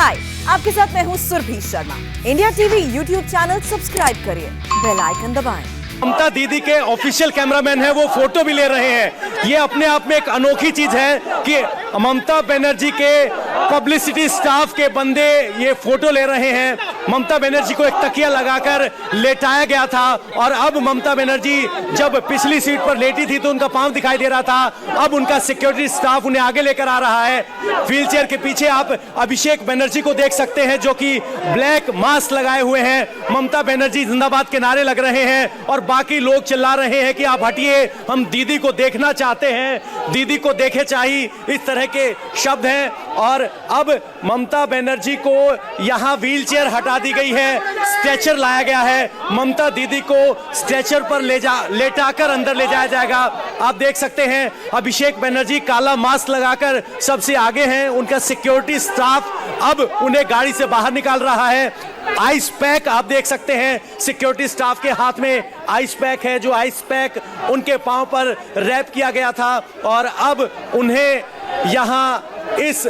हाय, आपके साथ मैं हूँ Surbhi Sharma. India TV YouTube channel subscribe करिए, बेल आइकन दबाएं। ममता दीदी के ऑफिशियल कैमरामैन है, वो फोटो भी ले रहे हैं। ये अपने आप में एक अनोखी चीज है कि ममता बनर्जी के पब्लिसिटी स्टाफ के बंदे ये फोटो ले रहे हैं। ममता बनर्जी को एक तकिया लगाकर लेटाया गया था और अब ममता बनर्जी जब पिछली सीट पर लेटी थी तो उनका पांव दिखाई दे रहा था, अब उनका सिक्योरिटी स्टाफ उन्हें आगे लेकर आ रहा है। व्हीलचेयर के पीछे आप अभिषेक बनर्जी को देख सकते हैं जो कि ब्लैक मास्क लगाए हुए हैं। ममता बनर्जी जिंदाबाद के नारे लग रहे हैं और बाकी लोग चिल्ला रहे हैं कि आप हटिए, हम दीदी को देखना चाहते हैं, दीदी को देखे चाहिए, इस तरह के शब्द हैं। और अब ममता बनर्जी को यहां व्हीलचेयर हटा दी गई है, स्ट्रेचर लाया गया है। ममता दीदी को स्ट्रेचर पर लेटाकर अंदर ले जाया जाएगा। आप देख सकते हैं अभिषेक बनर्जी काला मास्क लगाकर सबसे आगे हैं, उनका सिक्योरिटी स्टाफ अब उन्हें गाड़ी से बाहर निकाल रहा है। आइस पैक आप देख सकते हैं, सिक्योरिटी स्टाफ के हाथ में आइस पैक है, जो आइस पैक उनके पांव पर रैप किया गया था और अब उन्हें यहां इस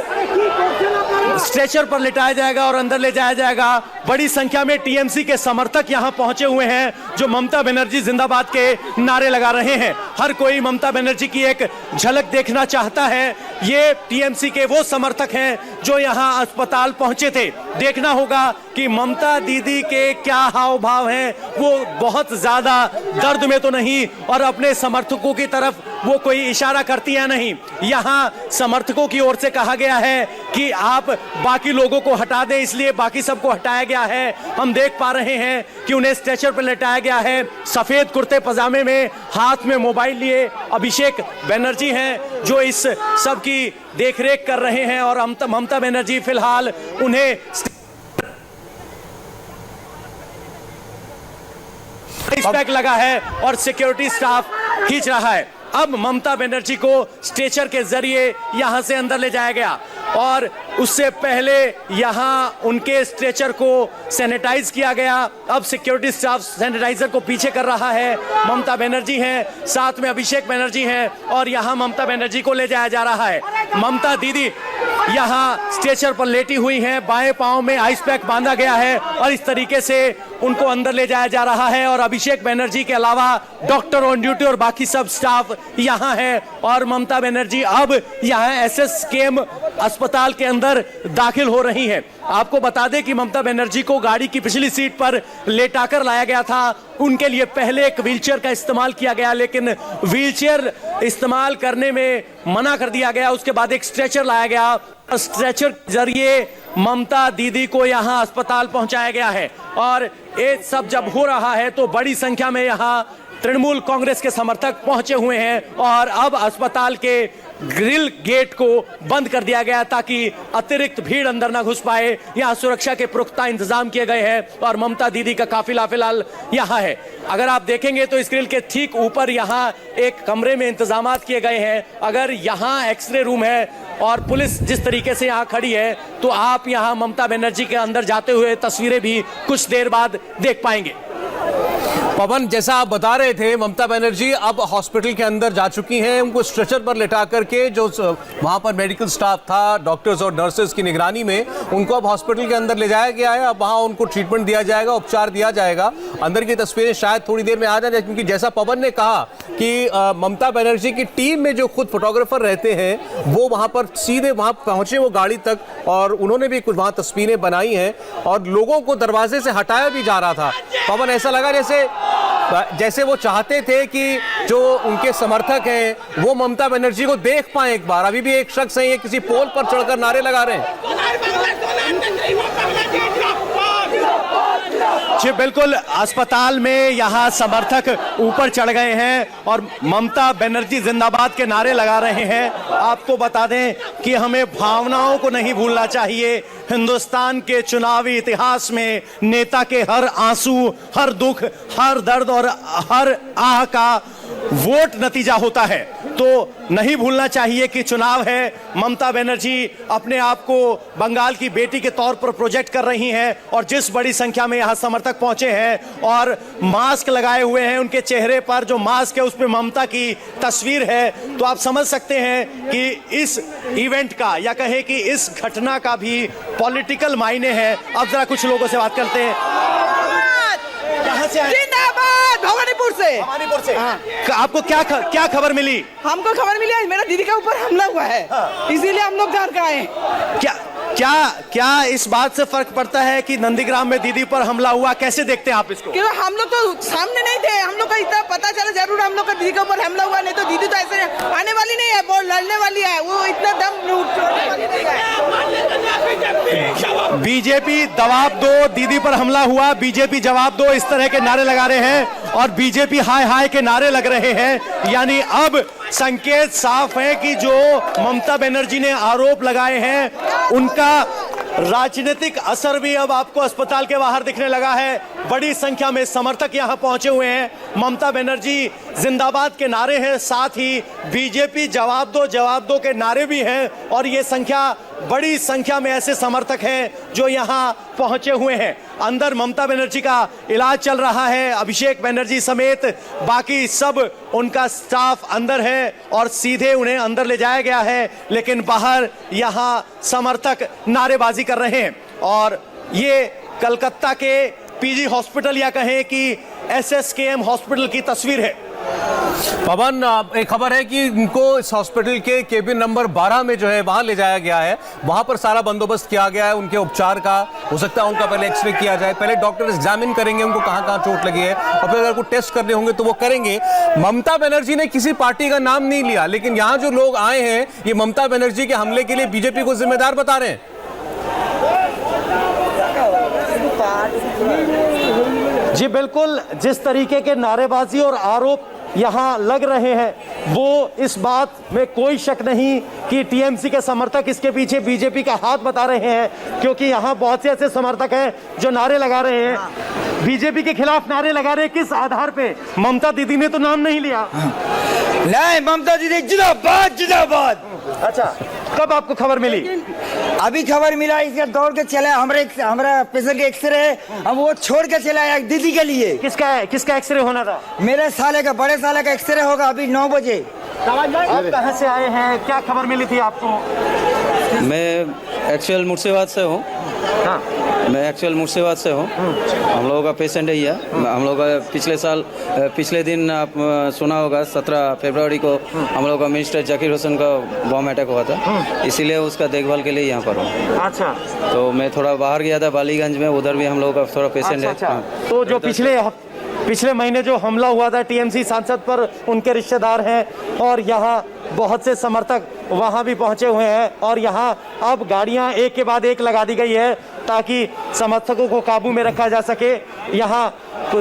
स्ट्रेचर पर लिटाया जाएगा और अंदर ले जाया जाएगा। बड़ी संख्या में टीएमसी के समर्थक यहां पहुंचे हुए हैं जो ममता बनर्जी जिंदाबाद के नारे लगा रहे हैं। हर कोई ममता बनर्जी की एक झलक देखना चाहता है। ये टीएमसी के वो समर्थक हैं जो यहां अस्पताल पहुंचे थे। देखना होगा कि ममता दीदी के क्या हाव भाव हैं, वो बहुत ज्यादा दर्द में तो नहीं और अपने समर्थकों की तरफ वो कोई इशारा करती है नहीं। यहां समर्थकों की ओर से कहा गया है कि आप बाकी लोगों को हटा दें, इसलिए बाकी सबको हटाया गया है। हम देख पा रहे हैं कि उन्हें स्ट्रेचर पर लेटाया गया है। सफेद कुर्ते पजामे में, हाथ में मोबाइल लिए अभिषेक बनर्जी हैं जो इस सब की देखरेख कर रहे हैं और ममता बनर्जी फिलहाल उन्हें पैक लगा है और सिक्योरिटी स्टाफ खींच रहा है। अब ममता बनर्जी को स्ट्रेचर के जरिए यहां से अंदर ले जाया गया और उससे पहले यहां उनके स्ट्रेचर को सैनिटाइज किया गया। अब सिक्योरिटी स्टाफ सैनिटाइजर को पीछे कर रहा है। ममता बनर्जी हैं, साथ में अभिषेक बनर्जी हैं और यहां ममता बनर्जी को ले जाया जा रहा है। ममता दीदी यहां स्ट्रेचर पर लेटी हुई हैं, बाएं पांव में आइस पैक बांधा गया है और इस तरीके से उनको अंदर ले जाया जा रहा है। और अभिषेक बनर्जी के अलावा डॉक्टर ऑन ड्यूटी और बाकी सब स्टाफ यहां है और ममता बनर्जी अब यहां एसएसकेएम अस्पताल के अंदर दाखिल हो रही है। आपको बता दें कि ममता बनर्जी को गाड़ी की पिछली सीट पर लेटाकर लाया गया था। उनके लिए पहले एक व्हीलचेयर का इस्तेमाल किया गया, लेकिन व्हीलचेयर इस्तेमाल करने में मना कर दिया गया। उसके बाद एक स्ट्रेचर लाया गया, स्ट्रेचर के जरिए ममता दीदी को यहां अस्पताल पहुंचाया गया है। और ये सब जब हो रहा है तो बड़ी संख्या में यहां तृणमूल कांग्रेस के समर्थक पहुंचे हुए हैं और अब अस्पताल के ग्रिल गेट को बंद कर दिया गया ताकि अतिरिक्त भीड़ अंदर ना घुस पाए। यहां सुरक्षा के पुख्ता इंतजाम किए गए हैं और ममता दीदी का काफिला फिलहाल यहां है। अगर आप देखेंगे तो इस ग्रिल के ठीक ऊपर यहां एक कमरे में इंतजामात किए गए हैं। अगर यहां एक्सरे रूम है और पुलिस जिस तरीके से यहां खड़ी है तो आप यहां ममता बनर्जी के अंदर जाते हुए तस्वीरें भी कुछ देर बाद देख पाएंगे। पवन, जैसा आप बता रहे थे, ममता बनर्जी अब हॉस्पिटल के अंदर जा चुकी हैं। उनको स्ट्रेचर पर लेटा करके जो वहां पर मेडिकल स्टाफ था, डॉक्टर्स और नर्सेज की निगरानी में, उनको अब हॉस्पिटल के अंदर ले जाया गया है। अब वहां उनको ट्रीटमेंट दिया जाएगा, उपचार दिया जाएगा। अंदर की तस्वीरें शायद थोड़ी देर में आ जाए, क्योंकि जैसा पवन ने कहा कि ममता बनर्जी की टीम में जो खुद फोटोग्राफर रहते हैं वो वहां पर सीधे वहां पहुंचे, वो गाड़ी तक, और उन्होंने भी कुछ वहां तस्वीरें बनाई हैं और लोगों को दरवाजे से हटाया भी जा रहा था। पवन, ऐसा लगा जैसे वो चाहते थे कि जो उनके समर्थक हैं वो ममता बनर्जी को देख पाए एक बार। अभी भी एक शख्स है, ये किसी पोल पर चढ़कर नारे लगा रहे हैं। जी बिल्कुल, अस्पताल में यहां समर्थक ऊपर चढ़ गए हैं और ममता बनर्जी जिंदाबाद के नारे लगा रहे हैं। आपको बता दें कि हमें भावनाओं को नहीं भूलना चाहिए। हिंदुस्तान के चुनावी इतिहास में नेता के हर आंसू, हर दुख, हर दर्द और हर आह का वोट नतीजा होता है। तो नहीं भूलना चाहिए कि चुनाव है। ममता बनर्जी अपने आप को बंगाल की बेटी के तौर पर प्रोजेक्ट कर रही हैं और जिस बड़ी संख्या में यहाँ समर्थक पहुंचे हैं और मास्क लगाए हुए हैं, उनके चेहरे पर जो मास्क है उस पर ममता की तस्वीर है, तो आप समझ सकते हैं कि इस इवेंट का या कहें कि इस घटना का भी पॉलिटिकल मायने है। अब जरा कुछ लोगों से बात करते हैं। कहाँ से आए? जिंदाबाद, भवानीपुर से। भवानीपुर से। आपको क्या खबर मिली? हमको खबर मिली है मेरा दीदी के ऊपर हमला हुआ है, इसीलिए हम लोग घर का आए। क्या इस बात से फर्क पड़ता है कि नंदीग्राम में दीदी पर हमला हुआ? कैसे देखते हैं आप इसको? क्योंकि हम लोग तो सामने नहीं थे, हम लोग को इतना पता चला जरूर हम लोग का दीदी के ऊपर हमला हुआ, नहीं तो दीदी तो ऐसे आने वाली नहीं है, वो लड़ने वाली है, वो इतना दम बीजेपी जवाब दो, दीदी पर हमला हुआ, बीजेपी जवाब दो, इस तरह के नारे लगा रहे हैं और बीजेपी हाय हाय के नारे लग रहे हैं। यानी अब संकेत साफ है कि जो ममता बनर्जी ने आरोप लगाए हैं उनका राजनीतिक असर भी अब आपको अस्पताल के बाहर दिखने लगा है। बड़ी संख्या में समर्थक यहां पहुंचे हुए हैं। ममता बनर्जी जिंदाबाद के नारे हैं, साथ ही बीजेपी जवाब दो के नारे भी हैं और ये संख्या, बड़ी संख्या में ऐसे समर्थक हैं जो यहां पहुंचे हुए हैं। अंदर ममता बनर्जी का इलाज चल रहा है, अभिषेक बनर्जी समेत बाकी सब उनका स्टाफ अंदर है और सीधे उन्हें अंदर ले जाया गया है, लेकिन बाहर यहां समर्थक नारेबाजी कर रहे हैं। और ये कलकत्ता के पीजी हॉस्पिटल या कहें कि एसएसकेएम हॉस्पिटल की तस्वीर है। पवन, एक खबर है कि इनको इस हॉस्पिटल के केबिन नंबर 12 में जो है वहां ले जाया गया है, वहां पर सारा बंदोबस्त किया गया है उनके उपचार का। हो सकता है उनका पहले एक्सरे किया जाए, पहले डॉक्टर एग्जामिन करेंगे उनको कहां कहां चोट लगी है और फिर अगर कोई टेस्ट करने होंगे तो वो करेंगे। ममता बनर्जी ने किसी पार्टी का नाम नहीं लिया, लेकिन यहाँ जो लोग आए हैं ये ममता बनर्जी के हमले के लिए बीजेपी को जिम्मेदार बता रहे हैं। जी बिल्कुल, जिस तरीके के नारेबाजी और आरोप यहाँ लग रहे हैं वो इस बात में कोई शक नहीं कि टीएमसी के समर्थक इसके पीछे बीजेपी का हाथ बता रहे हैं, क्योंकि यहाँ बहुत से ऐसे समर्थक हैं जो नारे लगा रहे हैं, बीजेपी के खिलाफ नारे लगा रहे हैं। किस आधार पे? ममता दीदी ने तो नाम नहीं लिया। नहीं, ममता दीदी जिंदाबाद जिंदाबाद। अच्छा, कब आपको खबर मिली? अभी खबर मिला, इसका दौड़ के चला, हमारा पेशेंट के एक्सरे है, हम वो छोड़ के चला आया दीदी के लिए। किसका एक्सरे होना था? मेरे साले का, बड़े साले का एक्सरे होगा अभी 9 बजे। आप कहाँ से आए हैं? क्या खबर मिली थी आपको? मैं एक्चुअल मुर्शिदाबाद से हूँ। हाँ। मैं एक्चुअल मुर्शिदाबाद से हूँ। हम लोगों का पेशेंट है यह। हम लोग का पिछले दिन आप सुना होगा 17 फरवरी को हम लोग का मिनिस्टर जाकिर हुसैन का बॉम्ब अटैक हुआ था, इसीलिए उसका देखभाल के लिए यहाँ पर हूँ। अच्छा, तो मैं थोड़ा बाहर गया था बालीगंज में, उधर भी हम लोग का थोड़ा पेशेंट है। हाँ। तो जो पिछले महीने जो हमला हुआ था टीएमसी सांसद पर, उनके रिश्तेदार हैं और यहाँ बहुत से समर्थक वहाँ भी पहुँचे हुए हैं और यहाँ अब गाड़ियाँ एक के बाद एक लगा दी गई है ताकि समर्थकों को काबू में रखा जा सके। यहाँ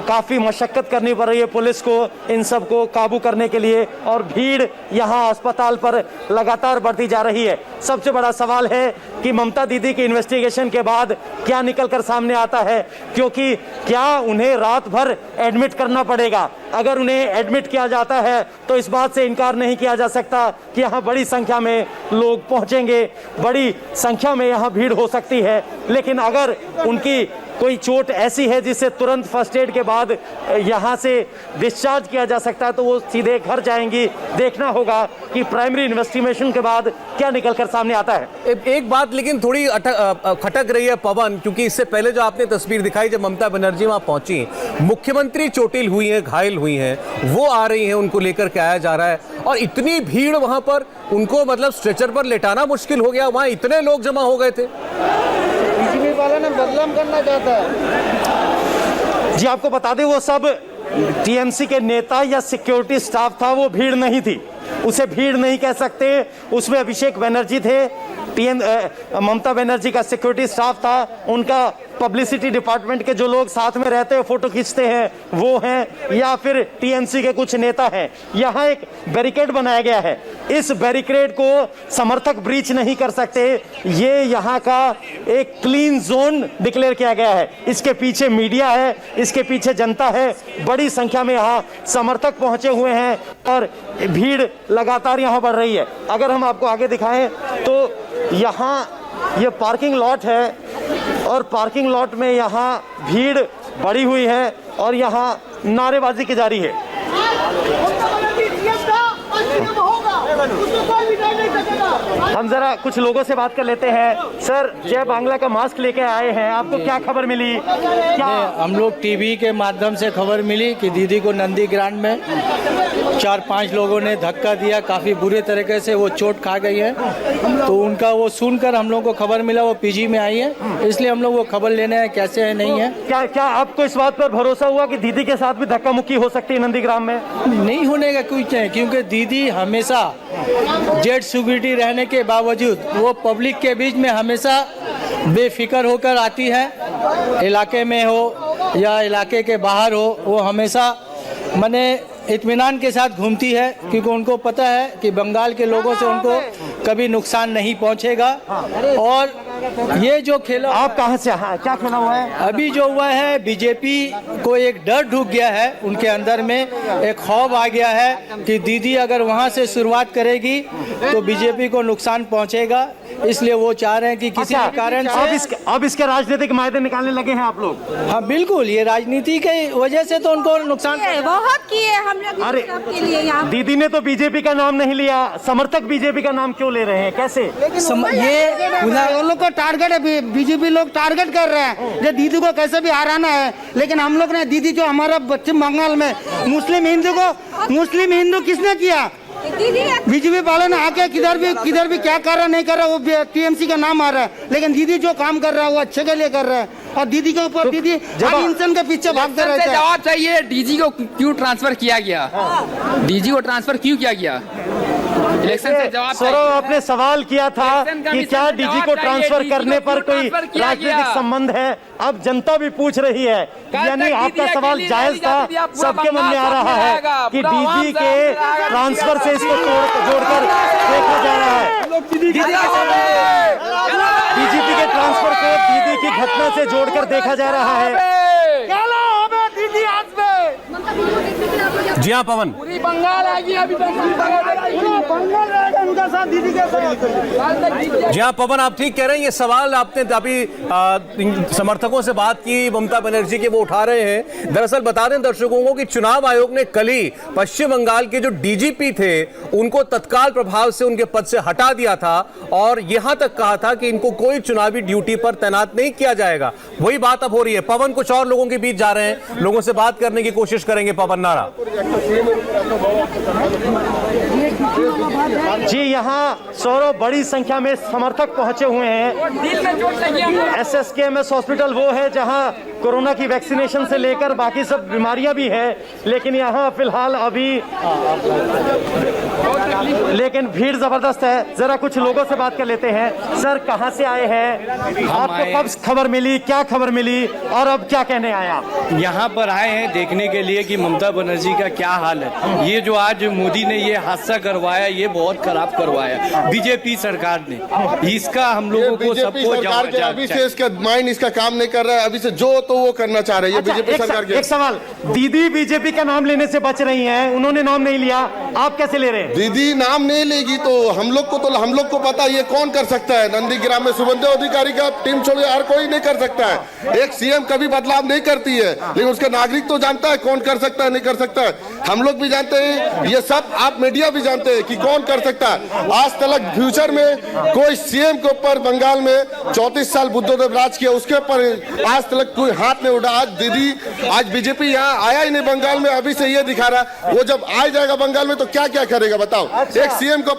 काफ़ी मशक्कत करनी पड़ रही है पुलिस को इन सब को काबू करने के लिए और भीड़ यहाँ अस्पताल पर लगातार बढ़ती जा रही है। सबसे बड़ा सवाल है कि ममता दीदी की इन्वेस्टिगेशन के बाद क्या निकल कर सामने आता है, क्योंकि क्या उन्हें रात भर एडमिट करना पड़ेगा? अगर उन्हें एडमिट किया जाता है तो इस बात से इनकार नहीं किया जा सकता कि यहाँ बड़ी संख्या में लोग पहुँचेंगे, बड़ी संख्या में यहाँ भीड़ हो सकती है। लेकिन अगर उनकी कोई चोट ऐसी है जिसे तुरंत फर्स्ट एड के बाद यहाँ से डिस्चार्ज किया जा सकता है तो वो सीधे घर जाएंगी। देखना होगा कि प्राइमरी इन्वेस्टिगेशन के बाद क्या निकल कर सामने आता है। एक बात लेकिन थोड़ी खटक रही है पवन, क्योंकि इससे पहले जो आपने तस्वीर दिखाई जब ममता बनर्जी वहां पहुंची, मुख्यमंत्री चोटिल हुई है, घायल हुई हैं, वो आ रही हैं, उनको लेकर के आया जा रहा है और इतनी भीड़ वहां पर, उनको मतलब स्ट्रेचर पर लेटाना मुश्किल हो गया, वहां इतने लोग जमा हो गए थे। बीजेपी वाला ने बदनाम करना चाहता है। जी आपको बता दें वो सब टीएमसी के नेता या सिक्योरिटी स्टाफ था, वो भीड़ नहीं थी, उसे भीड़ नहीं कह सकते। उसमें अभिषेक बनर्जी थे, ममता बनर्जी का सिक्योरिटी स्टाफ था, उनका पब्लिसिटी डिपार्टमेंट के जो लोग साथ में रहते हैं फोटो खींचते हैं वो हैं, या फिर टीएमसी के कुछ नेता हैं। यहाँ एक बैरिकेड बनाया गया है, इस बैरिकेड को समर्थक ब्रीच नहीं कर सकते, ये यहाँ का एक क्लीन जोन डिक्लेयर किया गया है। इसके पीछे मीडिया है, इसके पीछे जनता है, बड़ी संख्या में यहाँ समर्थक पहुंचे हुए हैं और भीड़ लगातार यहाँ बढ़ रही है। अगर हम आपको आगे दिखाएं तो यहाँ ये पार्किंग लॉट है और पार्किंग लॉट में यहाँ भीड़ बढ़ी हुई है और यहाँ नारेबाजी की जारी है। हम जरा कुछ लोगों से बात कर लेते हैं। सर, जय बांग्ला का मास्क लेके आए हैं, आपको क्या खबर मिली? क्या हम लोग टीवी के माध्यम से खबर मिली कि दीदी को नंदीग्राम में 4-5 लोगों ने धक्का दिया, काफ़ी बुरे तरीके से वो चोट खा गई है। तो उनका वो सुनकर हम लोग को खबर मिला वो पीजी में आई है, इसलिए हम लोग वो खबर लेने हैं कैसे है नहीं है। क्या आपको इस बात पर भरोसा हुआ कि दीदी के साथ भी धक्का मुक्की हो सकती है नंदीग्राम में? नहीं होने का कुछ नहीं, क्योंकि दीदी हमेशा जेट सिक्योरिटी रहने के बावजूद वो पब्लिक के बीच में हमेशा बेफिक्र होकर आती है। इलाके में हो या इलाके के बाहर हो, वो हमेशा माने इत्मीनान के साथ घूमती है, क्योंकि उनको पता है कि बंगाल के लोगों से उनको कभी नुकसान नहीं पहुंचेगा। और ये जो खेला, आप कहां से? हाँ, क्या खेला हुआ है? अभी जो हुआ है, बीजेपी को एक डर ढुक गया है, उनके अंदर में एक खौफ आ गया है कि दीदी अगर वहां से शुरुआत करेगी तो बीजेपी को नुकसान पहुंचेगा, इसलिए वो चाह रहे हैं कि किसी भी कारण से अब इसके राजनीतिक मायने निकालने लगे हैं आप लोग? हाँ बिल्कुल, ये राजनीति की वजह से तो उनको नुकसान बहुत किए हम लोग अरे के लिए। यहाँ दीदी ने तो बीजेपी का नाम नहीं लिया, समर्थक बीजेपी का नाम क्यों ले रहे हैं? कैसे ये उन लोग को टारगेट है, बीजेपी लोग टारगेट कर रहे हैं जो दीदी को कैसे भी हराना है। लेकिन हम लोग ने दीदी जो हमारा पश्चिम बंगाल में मुस्लिम हिंदू किसने किया? बीजेपी वाले ने आके किधर भी क्या कर रहा नहीं कर रहा, वो टीएमसी का नाम आ रहा है। लेकिन दीदी जो काम कर रहा है वो अच्छे के लिए कर रहा है, और दीदी के ऊपर दीदी इंसान के पीछे भागते रहते हैं। जवाब चाहिए, डीजी को क्यों ट्रांसफर किया गया? डीजी को ट्रांसफर क्यों किया गया? इलेक्शन से जवाब सौरभ, आपने सवाल किया था कि क्या डीजी को ट्रांसफर करने पर कोई राजनीतिक संबंध है? अब जनता भी पूछ रही है, यानी आपका सवाल जायज था, सबके मन में आ रहा है कि डीजी के ट्रांसफर से इसको जोड़कर देखा जा रहा है। बीजेपी के ट्रांसफर को दीदी की घटना से जोड़कर देखा जा रहा है। जी हाँ पवन, पूरी बंगाल आएगी अभी तो उनका साथ दीदी के साथ। जी हाँ पवन, आप ठीक कह रहे हैं। ये सवाल आपने अभी समर्थकों से बात की ममता बनर्जी के, वो उठा रहे हैं। दरअसल बता दें दर्शकों को कि चुनाव आयोग ने कल ही पश्चिम बंगाल के जो डीजीपी थे उनको तत्काल प्रभाव से उनके पद से हटा दिया था और यहां तक कहा था कि इनको कोई चुनावी ड्यूटी पर तैनात नहीं किया जाएगा। वही बात अब हो रही है। पवन कुछ और लोगों के बीच जा रहे हैं, लोगों से बात करने की कोशिश करेंगे। पवन नारा जी, यहाँ सौरभ बड़ी संख्या में समर्थक पहुंचे हुए हैं। एसएसकेएमएस हॉस्पिटल वो है जहां कोरोना की वैक्सीनेशन से लेकर बाकी सब बीमारियां भी है, लेकिन यहाँ फिलहाल अभी भीड़ जबरदस्त है। जरा कुछ लोगों से बात कर लेते हैं। सर, कहाँ से आए हैं? आपको कब खबर मिली, क्या खबर मिली और अब क्या कहने आए आप? यहाँ पर आए हैं देखने के लिए कि ममता बनर्जी का क्या हाल है। ये जो आज मोदी ने ये हादसा करवाया, ये बहुत खराब करवाया बीजेपी सरकार ने। इसका हम लोगों को सबको अभी से इसका माइंड इसका काम नहीं कर रहा है। अभी से जो तो वो करना चाह रही है बीजेपी सरकार के। एक सवाल, दीदी बीजेपी का नाम लेने से बच रही हैं, उन्होंने नाम नहीं लिया, आप कैसे ले रहे हैं? दीदी नाम नहीं लेगी तो हम लोग को पता ये कौन कर सकता है। नंदीग्राम में शुभेंदु अधिकारी का टीम छोड़ हर कोई नहीं कर सकता है। एक सीएम कभी बदलाव नहीं करती है, लेकिन उसका नागरिक तो जानता है कौन कर सकता है नहीं कर सकता है। हम लोग भी जानते हैं, ये सब आप मीडिया भी जानते हैं कि कौन कर सकता है। आज तक फ्यूचर में कोई सीएम के ऊपर बंगाल में 34 साल बुद्धदेव राज किया, उसके ऊपर आज तक कोई हाथ नहीं उठा। आज दीदी, आज बीजेपी यहाँ आया ही नहीं बंगाल में, अभी से ये दिखा रहा। वो जब आ जाएगा बंगाल में तो क्या क्या करेगा बताओ। एक सीएम को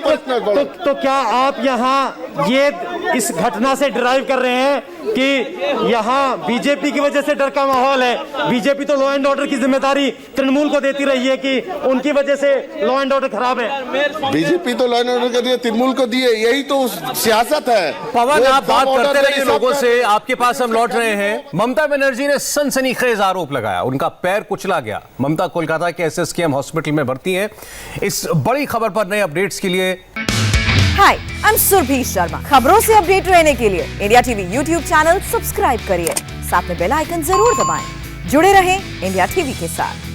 तो क्या आप यहाँ ये इस घटना से ड्राइव कर रहे हैं कि यहाँ बीजेपी की वजह से डर का माहौल है? बीजेपी तो लॉ एंड ऑर्डर की जिम्मेदारी तृणमूल को देती रही है कि उनकी वजह से लॉ एंड ऑर्डर खराब है। बीजेपी तो लॉ एंड ऑर्डर के दिए, तृणमूल को दिए, यही तो सियासत है। पवन, वो आप बात ऑर्डर करते नहीं रहिए सब लोगों कर- से, आपके पास हम लौट रहे हैं। ममता बनर्जी ने सनसनीखेज आरोप लगाया, उनका पैर कुचला गया। ममता कोलकाता के एसएसकेएम हॉस्पिटल में भर्ती हैं। इस बड़ी खबर पर नए अपडेट्स के लिए हाय, आई एम सुरभि शर्मा। खबरों से अपडेट रहने के लिए India TV YouTube channel subscribe करिए, साथ में बेल आइकन जरूर दबाएं। जुड़े रहें इंडिया टीवी के साथ।